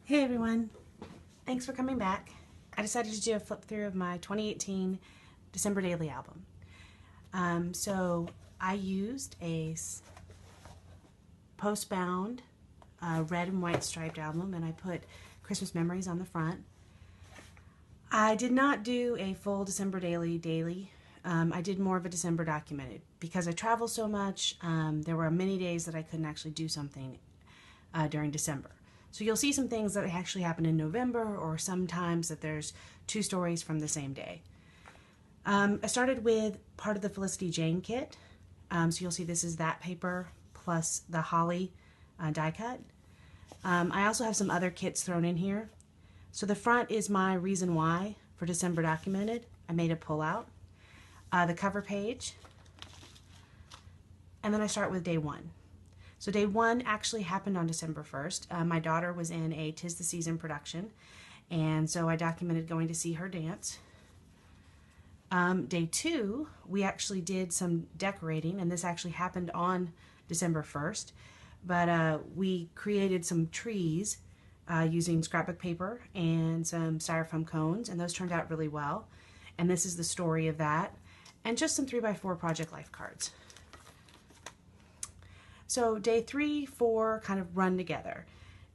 Hey everyone, thanks for coming back. I decided to do a flip through of my 2018 December Daily album. So I used a post-bound red and white striped album, and I put Christmas memories on the front. I did not do a full December daily. I did more of a December documented because I travel so much. There were many days that I couldn't actually do something during December. So you'll see some things that actually happen in November, or sometimes that there's two stories from the same day. I started with part of the Felicity Jane kit. So you'll see this is that paper plus the holly die cut. I also have some other kits thrown in here. So the front is my reason why for December documented. I made a pullout. The cover page. And then I start with day one. So day one actually happened on December 1st. My daughter was in a 'Tis the Season production, and so I documented going to see her dance. Day two, we actually did some decorating, and this actually happened on December 1st, but we created some trees using scrapbook paper and some styrofoam cones, and those turned out really well. And this is the story of that, and just some 3x4 Project Life cards. So day 3, 4 kind of run together.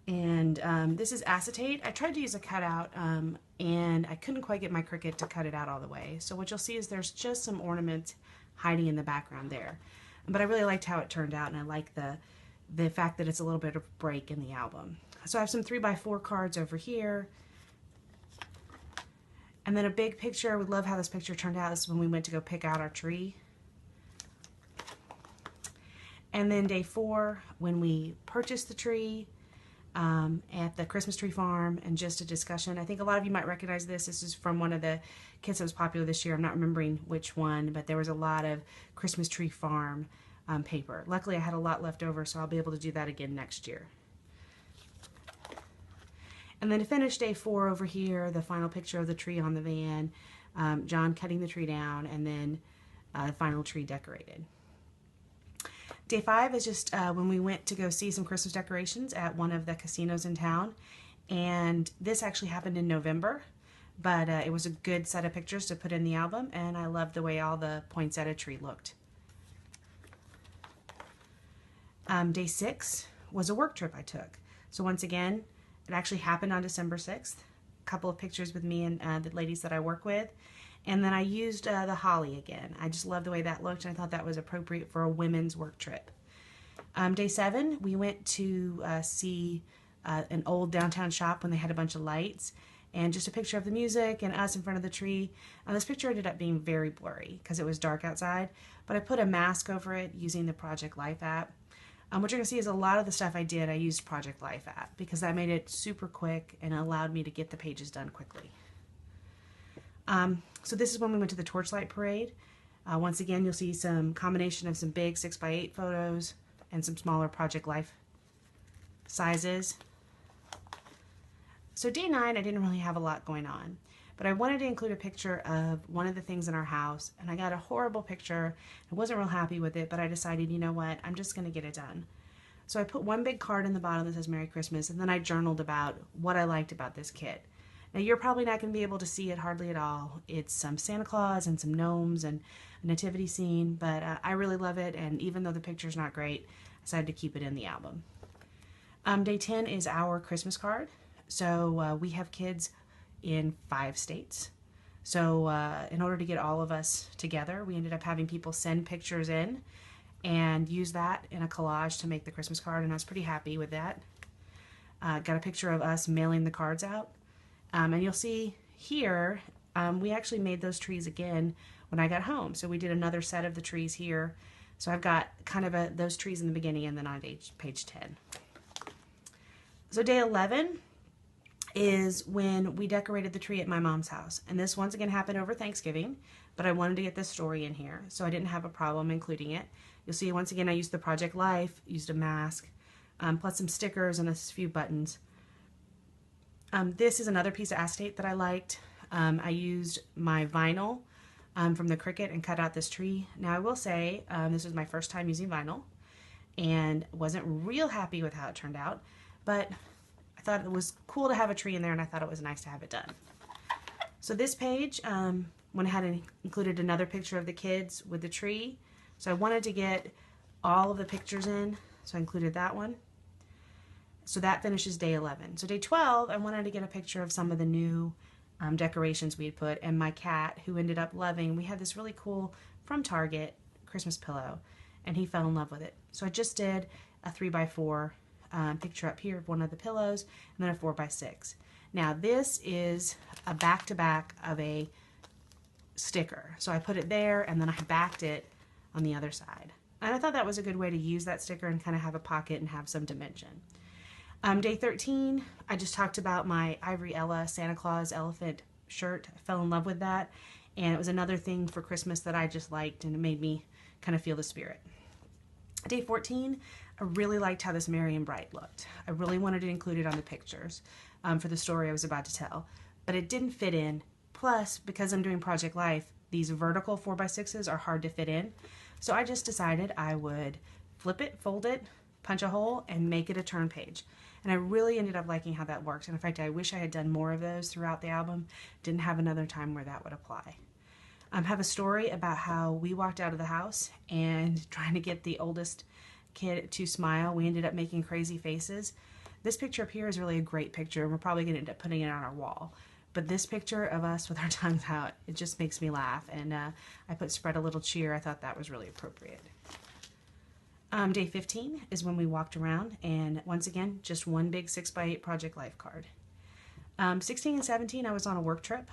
And this is acetate. I tried to use a cutout and I couldn't quite get my Cricut to cut it out all the way. So what you'll see is there's just some ornaments hiding in the background there. But I really liked how it turned out, and I like the fact that it's a little bit of a break in the album. So I have some 3x4 cards over here. And then a big picture. I would love how this picture turned out. This is when we went to go pick out our tree. And then day 4, when we purchased the tree at the Christmas tree farm, and just a discussion. I think a lot of you might recognize this. This is from one of the kits that was popular this year. I'm not remembering which one, but there was a lot of Christmas tree farm paper. Luckily, I had a lot left over, so I'll be able to do that again next year. And then to finish day 4 over here, the final picture of the tree on the van, John cutting the tree down, and then the final tree decorated. Day 5 is just when we went to go see some Christmas decorations at one of the casinos in town. And this actually happened in November, but it was a good set of pictures to put in the album, and I loved the way all the poinsettia tree looked. Day 6 was a work trip I took. So once again, it actually happened on December 6th. A couple of pictures with me and the ladies that I work with. And then I used the holly again. I just love the way that looked, and I thought that was appropriate for a women's work trip. Day 7, we went to see an old downtown shop when they had a bunch of lights, and just a picture of the music and us in front of the tree. This picture ended up being very blurry because it was dark outside, but I put a mask over it using the Project Life app. What you're going to see is a lot of the stuff I did, I used Project Life app because that made it super quick and allowed me to get the pages done quickly. So this is when we went to the Torchlight Parade. Once again, you'll see some combination of some big 6x8 photos and some smaller Project Life sizes. So day 9, I didn't really have a lot going on, but I wanted to include a picture of one of the things in our house, and I got a horrible picture. I wasn't real happy with it, but I decided, you know what, I'm just going to get it done. So I put one big card in the bottom that says Merry Christmas, and then I journaled about what I liked about this kit. Now, you're probably not going to be able to see it hardly at all. It's some Santa Claus and some gnomes and a nativity scene, but I really love it, and even though the picture's not great, I decided to keep it in the album. Day 10 is our Christmas card. So we have kids in 5 states. So in order to get all of us together, we ended up having people send pictures in and use that in a collage to make the Christmas card, and I was pretty happy with that. Got a picture of us mailing the cards out. And you'll see here, we actually made those trees again when I got home. So we did another set of the trees here. So I've got kind of those trees in the beginning and then on page 10. So day 11 is when we decorated the tree at my mom's house. And this once again happened over Thanksgiving, but I wanted to get this story in here, so I didn't have a problem including it. You'll see once again I used the Project Life, used a mask, plus some stickers and a few buttons. This is another piece of acetate that I liked. I used my vinyl from the Cricut and cut out this tree. Now I will say this was my first time using vinyl and wasn't real happy with how it turned out, but thought it was cool to have a tree in there, and I thought it was nice to have it done. So this page went ahead and included another picture of the kids with the tree. So I wanted to get all of the pictures in, so I included that one. So that finishes day 11. So day 12, I wanted to get a picture of some of the new decorations we had put, and my cat, who ended up loving, we had this really cool, from Target, Christmas pillow, and he fell in love with it. So I just did a 3x4 picture up here of one of the pillows, and then a 4x6. Now this is a back-to-back of a sticker. So I put it there, and then I backed it on the other side. And I thought that was a good way to use that sticker and kind of have a pocket and have some dimension. Day 13, I just talked about my Ivory Ella Santa Claus elephant shirt. I fell in love with that, and it was another thing for Christmas that I just liked, and it made me kind of feel the spirit. Day 14, I really liked how this Merry and Bright looked. I really wanted to include it on the pictures for the story I was about to tell, but it didn't fit in. Plus, because I'm doing Project Life, these vertical 4x6s are hard to fit in, so I just decided I would flip it, fold it, punch a hole, and make it a turn page. And I really ended up liking how that worked. And in fact, I wish I had done more of those throughout the album. Didn't have another time where that would apply. Have a story about how we walked out of the house and trying to get the oldest kid to smile, we ended up making crazy faces. This picture up here is really a great picture, and we're probably going to end up putting it on our wall. But this picture of us with our tongues out, it just makes me laugh. And I put spread a little cheer. I thought that was really appropriate. Day 15 is when we walked around, and once again, just one big 6x8 Project Life card. 16 and 17, I was on a work trip,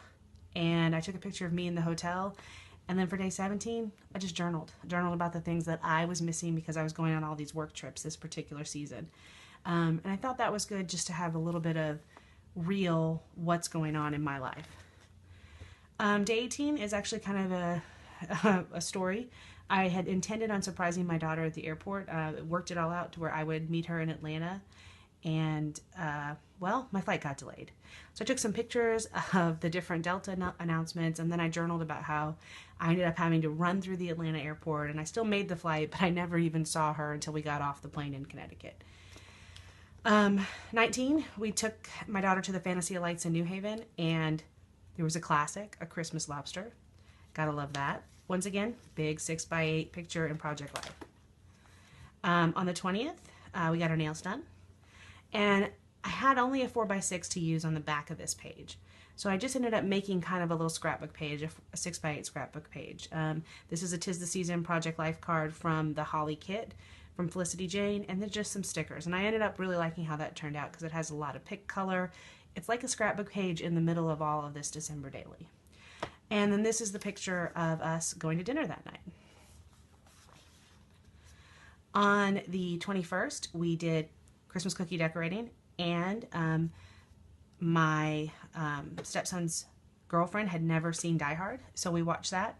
and I took a picture of me in the hotel. And then for day 17, I just journaled. I journaled about the things that I was missing because I was going on all these work trips this particular season. And I thought that was good just to have a little bit of real what's going on in my life. Day 18 is actually kind of a story. I had intended on surprising my daughter at the airport. Worked it all out to where I would meet her in Atlanta. And, well, my flight got delayed. So I took some pictures of the different Delta announcements, and then I journaled about how I ended up having to run through the Atlanta airport, and I still made the flight, but I never even saw her until we got off the plane in Connecticut. 19, we took my daughter to the Fantasy Lights in New Haven, and there was a classic, a Christmas lobster. Gotta love that. Once again, big 6x8 picture in Project Life. On the 20th, we got our nails done. And I had only a 4x6 to use on the back of this page. So I just ended up making kind of a little scrapbook page, a 6x8 scrapbook page. This is a 'Tis the Season Project Life card from the Holly kit from Felicity Jane, and then just some stickers. And I ended up really liking how that turned out because it has a lot of pick color. It's like a scrapbook page in the middle of all of this December daily. And then this is the picture of us going to dinner that night. On the 21st, we did Christmas cookie decorating, and my stepson's girlfriend had never seen Die Hard, so we watched that,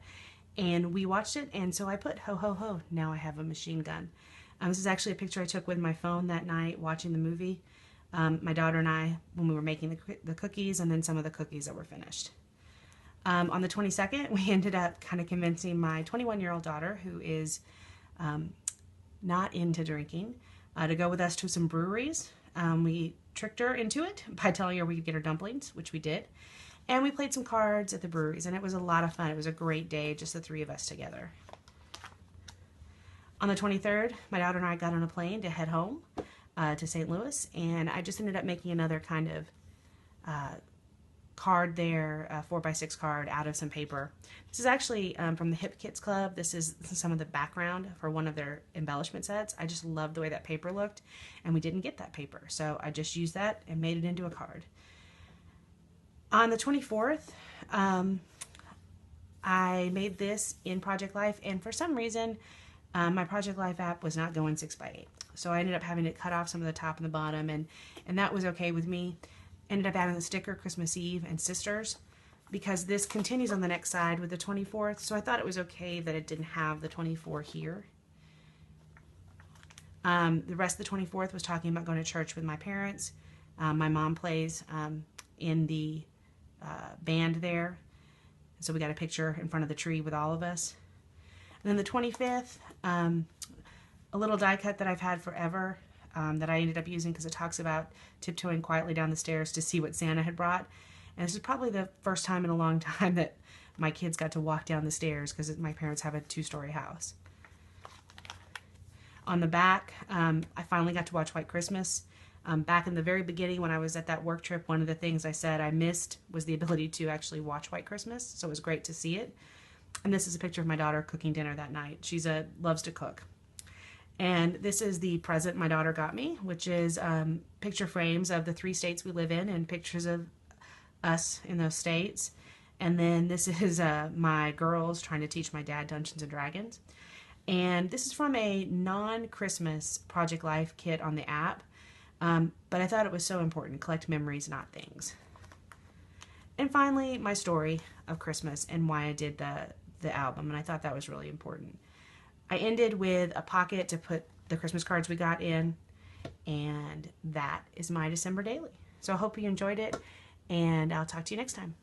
and we watched it, and so I put ho ho ho, now I have a machine gun. This is actually a picture I took with my phone that night watching the movie. My daughter and I, when we were making the cookies, and then some of the cookies that were finished. On the 22nd, we ended up kind of convincing my 21-year-old daughter, who is not into drinking, to go with us to some breweries. We tricked her into it by telling her we could get her dumplings, which we did. And we played some cards at the breweries, and it was a lot of fun. It was a great day, just the three of us together. On the 23rd, my daughter and I got on a plane to head home to St. Louis, and I just ended up making another kind of card there, a 4x6 card out of some paper. This is actually from the Hip Kits Club. This is some of the background for one of their embellishment sets. I just loved the way that paper looked, and we didn't get that paper, so I just used that and made it into a card. On the 24th, I made this in Project Life, and for some reason, my Project Life app was not going 6x8. So I ended up having to cut off some of the top and the bottom, and that was okay with me. Ended up adding the sticker Christmas Eve and Sisters, because this continues on the next side with the 24th, so I thought it was okay that it didn't have the 24 here. The rest of the 24th was talking about going to church with my parents. My mom plays in the band there, so we got a picture in front of the tree with all of us. And then the 25th, a little die cut that I've had forever. that I ended up using because it talks about tiptoeing quietly down the stairs to see what Santa had brought. And this is probably the first time in a long time that my kids got to walk down the stairs because my parents have a 2-story house. On the back, I finally got to watch White Christmas. Back in the very beginning when I was at that work trip, one of the things I said I missed was the ability to actually watch White Christmas, so it was great to see it. And this is a picture of my daughter cooking dinner that night. She loves to cook. And this is the present my daughter got me, which is picture frames of the 3 states we live in and pictures of us in those states. And then this is my girls trying to teach my dad Dungeons and Dragons. And this is from a non-Christmas Project Life kit on the app. But I thought it was so important. Collect memories, not things. And finally, my story of Christmas and why I did the album. And I thought that was really important. I ended with a pocket to put the Christmas cards we got in. And that is my December daily. So I hope you enjoyed it. And I'll talk to you next time.